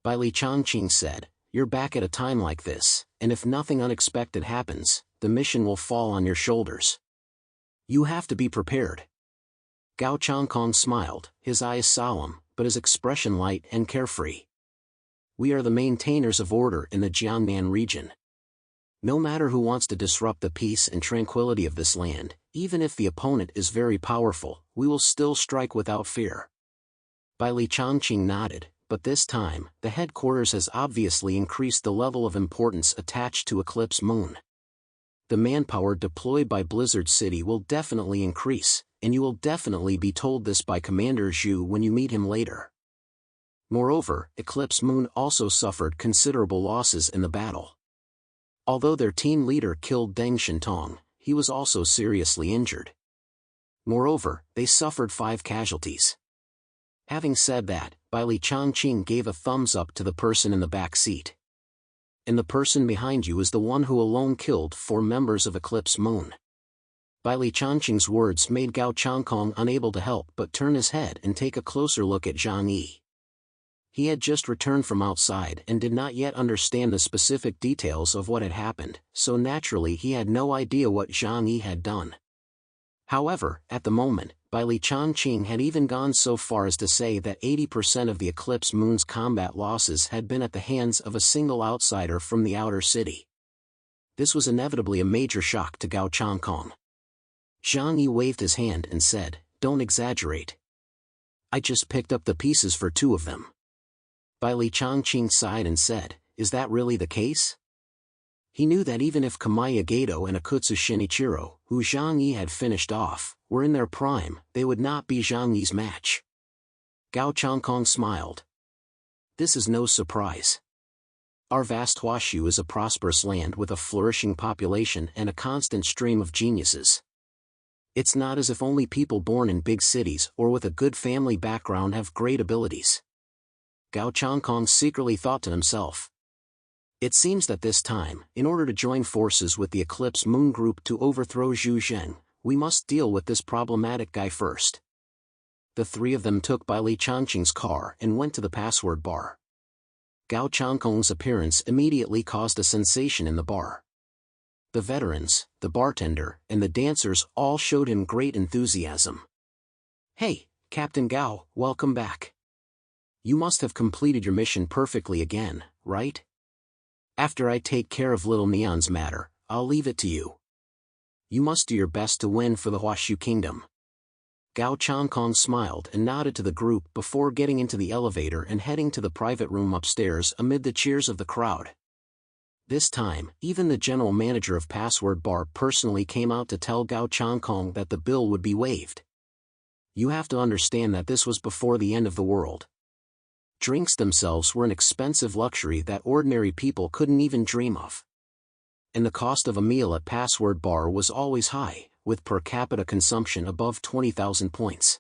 Bai Li Changqing said, "You're back at a time like this, and if nothing unexpected happens, the mission will fall on your shoulders. You have to be prepared." Gao Changkong smiled, his eyes solemn, but his expression light and carefree. "We are the maintainers of order in the Jiangnan region. No matter who wants to disrupt the peace and tranquility of this land, even if the opponent is very powerful, we will still strike without fear." Bai Li Changqing nodded, but this time, the headquarters has obviously increased the level of importance attached to Eclipse Moon. The manpower deployed by Blizzard City will definitely increase, and you will definitely be told this by Commander Zhu when you meet him later. Moreover, Eclipse Moon also suffered considerable losses in the battle. Although their team leader killed Deng Shintong, he was also seriously injured. Moreover, they suffered 5 casualties. Having said that, Bai Li Changqing gave a thumbs up to the person in the back seat. "And the person behind you is the one who alone killed 4 members of Eclipse Moon." Bai Li Changqing's words made Gao Changkong unable to help but turn his head and take a closer look at Zhang Yi. He had just returned from outside and did not yet understand the specific details of what had happened, so naturally he had no idea what Zhang Yi had done. However, at the moment, Bai Li Changqing had even gone so far as to say that 80% of the Eclipse Moon's combat losses had been at the hands of a single outsider from the outer city. This was inevitably a major shock to Gao Changkong. Zhang Yi waved his hand and said, "Don't exaggerate. I just picked up the pieces for 2 of them." Bai Li Changqing sighed and said, "Is that really the case?" He knew that even if Kamaya Gato and Akutsu Shinichiro, who Zhang Yi had finished off, were in their prime, they would not be Zhang Yi's match. Gao Changkong smiled. "This is no surprise. Our vast Huashu is a prosperous land with a flourishing population and a constant stream of geniuses. It's not as if only people born in big cities or with a good family background have great abilities." Gao Changkong secretly thought to himself. It seems that this time, in order to join forces with the Eclipse Moon Group to overthrow Zhu Zheng, we must deal with this problematic guy first. The 3 of them took Bai Li Changqing's car and went to the password bar. Gao Changkong's appearance immediately caused a sensation in the bar. The veterans, the bartender, and the dancers all showed him great enthusiasm. "Hey, Captain Gao, welcome back. You must have completed your mission perfectly again, right? After I take care of little Neon's matter, I'll leave it to you. You must do your best to win for the Huashu Kingdom." Gao Changkong smiled and nodded to the group before getting into the elevator and heading to the private room upstairs amid the cheers of the crowd. This time, even the general manager of Password Bar personally came out to tell Gao Changkong that the bill would be waived. You have to understand that this was before the end of the world. Drinks themselves were an expensive luxury that ordinary people couldn't even dream of. And the cost of a meal at Password Bar was always high, with per capita consumption above 20,000 points.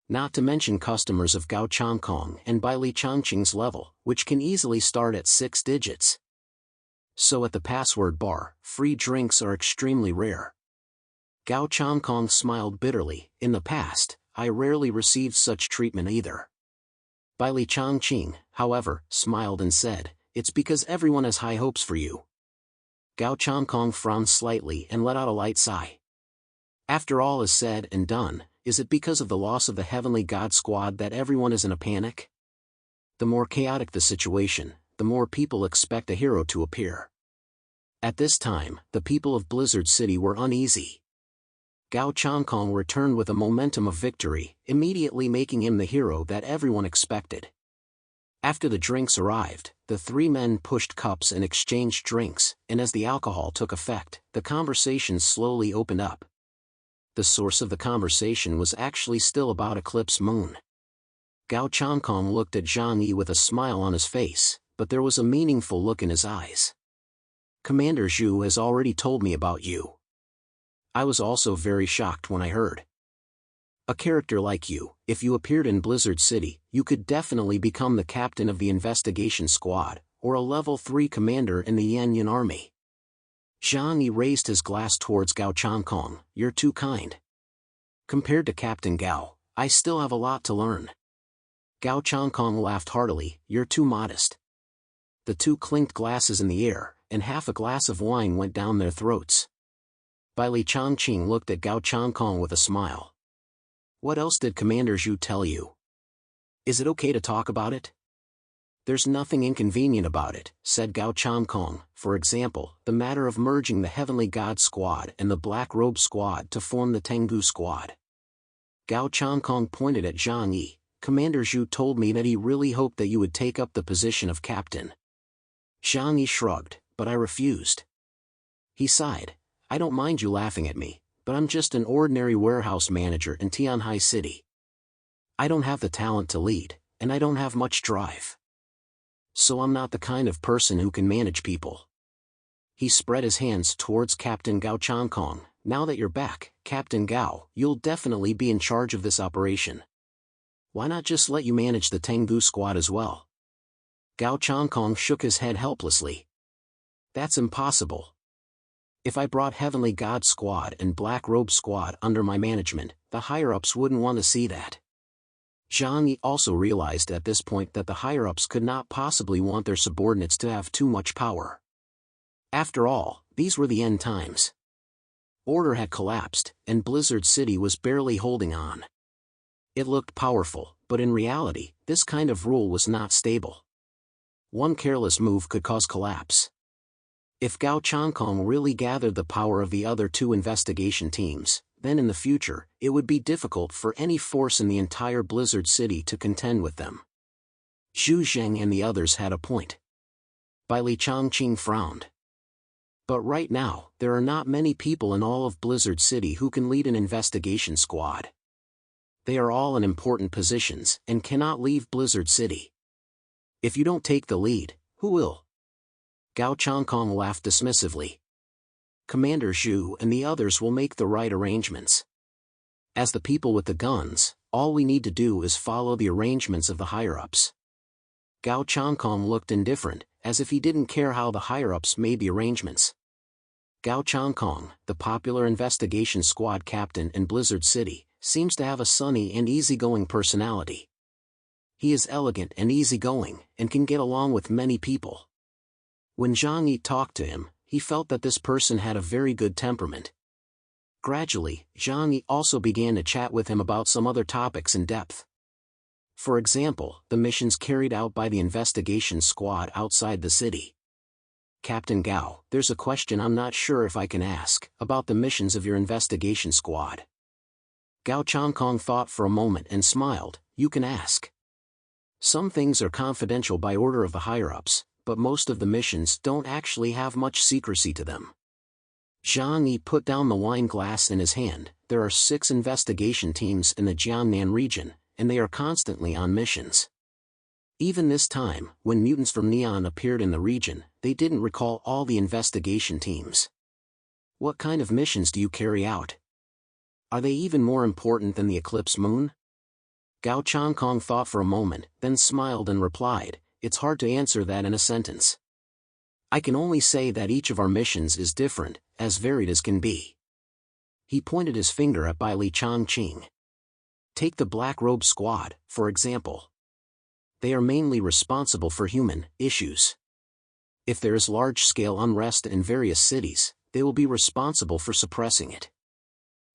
Not to mention customers of Gao Changkong and Bai Li Changqing's level, which can easily start at 6 digits. So at the Password Bar, free drinks are extremely rare. Gao Changkong smiled bitterly. "In the past, I rarely received such treatment either." Bai Li Changqing, however, smiled and said, "It's because everyone has high hopes for you." Gao Changkong frowned slightly and let out a light sigh. After all is said and done, is it because of the loss of the Heavenly God Squad that everyone is in a panic? The more chaotic the situation, the more people expect a hero to appear. At this time, the people of Blizzard City were uneasy. Gao Changkong returned with a momentum of victory, immediately making him the hero that everyone expected. After the drinks arrived, the 3 men pushed cups and exchanged drinks, and as the alcohol took effect, the conversation slowly opened up. The source of the conversation was actually still about Eclipse Moon. Gao Changkong looked at Zhang Yi with a smile on his face, but there was a meaningful look in his eyes. "Commander Zhu has already told me about you. I was also very shocked when I heard. A character like you, if you appeared in Blizzard City, you could definitely become the captain of the investigation squad, or a level 3 commander in the Yanyan army." Zhang Yi raised his glass towards Gao Changkong. "You're too kind. Compared to Captain Gao, I still have a lot to learn." Gao Changkong laughed heartily. You're too modest. The two clinked glasses in the air, and half a glass of wine went down their throats. Bai Li Changqing looked at Gao Changkong with a smile. What else did Commander Zhu tell you? Is it okay to talk about it? There's nothing inconvenient about it, said Gao Changkong. For example, the matter of merging the Heavenly God Squad and the Black Robe Squad to form the Tengu Squad. Gao Changkong pointed at Zhang Yi. Commander Zhu told me that he really hoped that you would take up the position of captain. Zhang Yi shrugged, but I refused. He sighed. I don't mind you laughing at me, but I'm just an ordinary warehouse manager in Tianhai City. I don't have the talent to lead, and I don't have much drive. So I'm not the kind of person who can manage people. He spread his hands towards Captain Gao Changkong. Now that you're back, Captain Gao, you'll definitely be in charge of this operation. Why not just let you manage the Tengu Squad as well? Gao Changkong shook his head helplessly. That's impossible. If I brought Heavenly God Squad and Black Robe Squad under my management, the higher-ups wouldn't want to see that. Zhang Yi also realized at this point that the higher-ups could not possibly want their subordinates to have too much power. After all, these were the end times. Order had collapsed, and Blizzard City was barely holding on. It looked powerful, but in reality, this kind of rule was not stable. One careless move could cause collapse. If Gao Changkong really gathered the power of the other two investigation teams, then in the future, it would be difficult for any force in the entire Blizzard City to contend with them. Zhu Zheng and the others had a point. Bai Li Changqing frowned. But right now, there are not many people in all of Blizzard City who can lead an investigation squad. They are all in important positions and cannot leave Blizzard City. If you don't take the lead, who will? Gao Changkong laughed dismissively. Commander Zhu and the others will make the right arrangements. As the people with the guns, all we need to do is follow the arrangements of the higher-ups. Gao Changkong looked indifferent, as if he didn't care how the higher-ups made the arrangements. Gao Changkong, the popular investigation squad captain in Blizzard City, seems to have a sunny and easygoing personality. He is elegant and easygoing, and can get along with many people. When Zhang Yi talked to him, he felt that this person had a very good temperament. Gradually, Zhang Yi also began to chat with him about some other topics in depth. For example, the missions carried out by the investigation squad outside the city. Captain Gao, there's a question I'm not sure if I can ask, about the missions of your investigation squad. Gao Changkong thought for a moment and smiled. You can ask. Some things are confidential by order of the higher-ups, but most of the missions don't actually have much secrecy to them. Zhang Yi put down the wine glass in his hand. There are 6 investigation teams in the Jiangnan region, and they are constantly on missions. Even this time, when mutants from Neon appeared in the region, they didn't recall all the investigation teams. What kind of missions do you carry out? Are they even more important than the Eclipse Moon? Gao Changkong thought for a moment, then smiled and replied, It's hard to answer that in a sentence. I can only say that each of our missions is different, as varied as can be. He pointed his finger at Bai Li Changqing. Take the Black Robe Squad, for example. They are mainly responsible for human issues. If there is large-scale unrest in various cities, they will be responsible for suppressing it.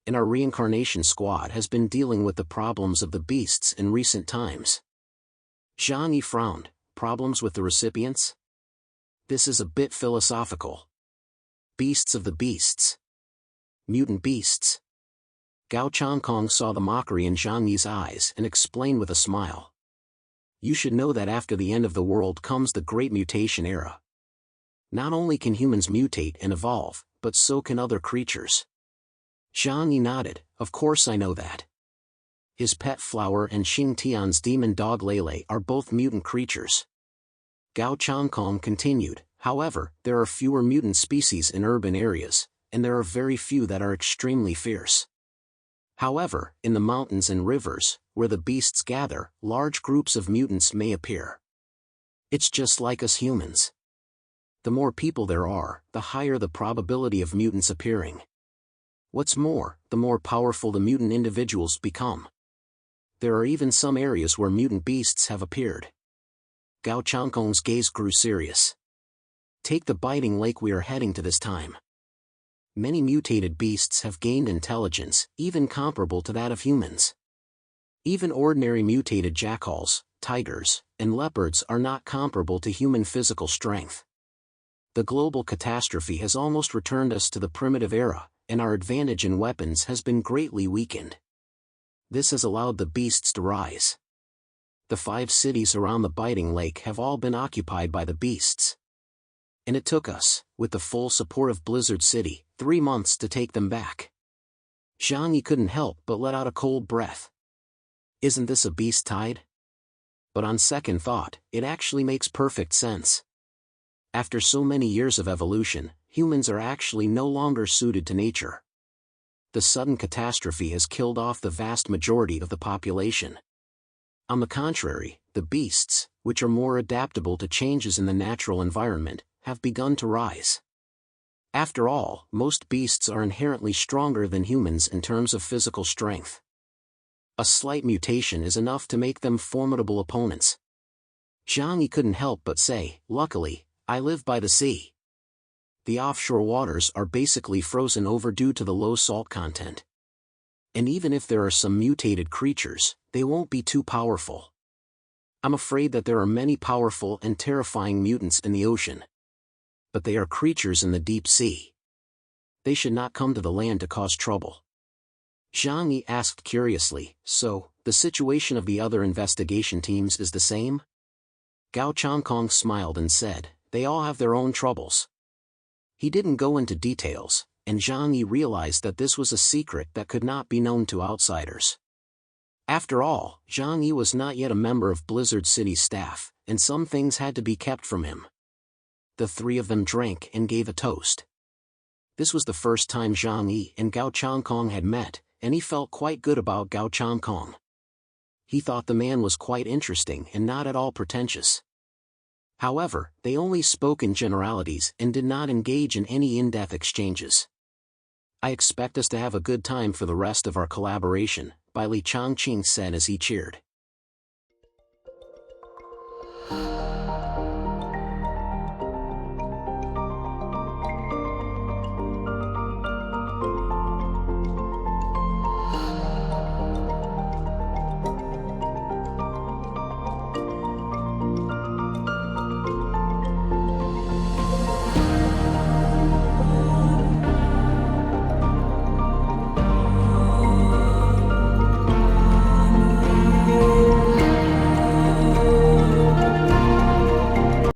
And our reincarnation squad has been dealing with the problems of the beasts in recent times. Zhang Yi frowned. Problems with the recipients? This is a bit philosophical. Beasts of the beasts. Mutant beasts. Gao Changkong saw the mockery in Zhang Yi's eyes and explained with a smile. You should know that after the end of the world comes the Great Mutation Era. Not only can humans mutate and evolve, but so can other creatures. Zhang Yi nodded. Of course I know that. His pet flower and Xing Tian's demon dog Lele are both mutant creatures. Gao Changkong continued, however, there are fewer mutant species in urban areas, and there are very few that are extremely fierce. However, in the mountains and rivers, where the beasts gather, large groups of mutants may appear. It's just like us humans. The more people there are, the higher the probability of mutants appearing. What's more, the more powerful the mutant individuals become. there are even some areas where mutant beasts have appeared. Gao Changkong's gaze grew serious. Take the biting lake we are heading to this time. Many mutated beasts have gained intelligence, even comparable to that of humans. Even ordinary mutated jackals, tigers, and leopards are not comparable to human physical strength. The global catastrophe has almost returned us to the primitive era, and our advantage in weapons has been greatly weakened. This has allowed the beasts to rise. The 5 cities around the biting lake have all been occupied by the beasts. And it took us, with the full support of Blizzard City, 3 months to take them back. Zhang Yi couldn't help but let out a cold breath. Isn't this a beast tide? But on second thought, it actually makes perfect sense. After so many years of evolution, humans are actually no longer suited to nature. The sudden catastrophe has killed off the vast majority of the population. On the contrary, the beasts, which are more adaptable to changes in the natural environment, have begun to rise. After all, most beasts are inherently stronger than humans in terms of physical strength. A slight mutation is enough to make them formidable opponents. Zhang Yi couldn't help but say, luckily, I live by the sea. The offshore waters are basically frozen over due to the low salt content. And even if there are some mutated creatures, they won't be too powerful. I'm afraid that there are many powerful and terrifying mutants in the ocean. But they are creatures in the deep sea. They should not come to the land to cause trouble. Zhang Yi asked curiously, so, the situation of the other investigation teams is the same? Gao Changkong smiled and said, they all have their own troubles. He didn't go into details, and Zhang Yi realized that this was a secret that could not be known to outsiders. After all, Zhang Yi was not yet a member of Blizzard City's staff, and some things had to be kept from him. The 3 of them drank and gave a toast. This was the first time Zhang Yi and Gao Changkong had met, and he felt quite good about Gao Changkong. He thought the man was quite interesting and not at all pretentious. However, they only spoke in generalities and did not engage in any in-depth exchanges. I expect us to have a good time for the rest of our collaboration, Bai Li Changqing said as he cheered.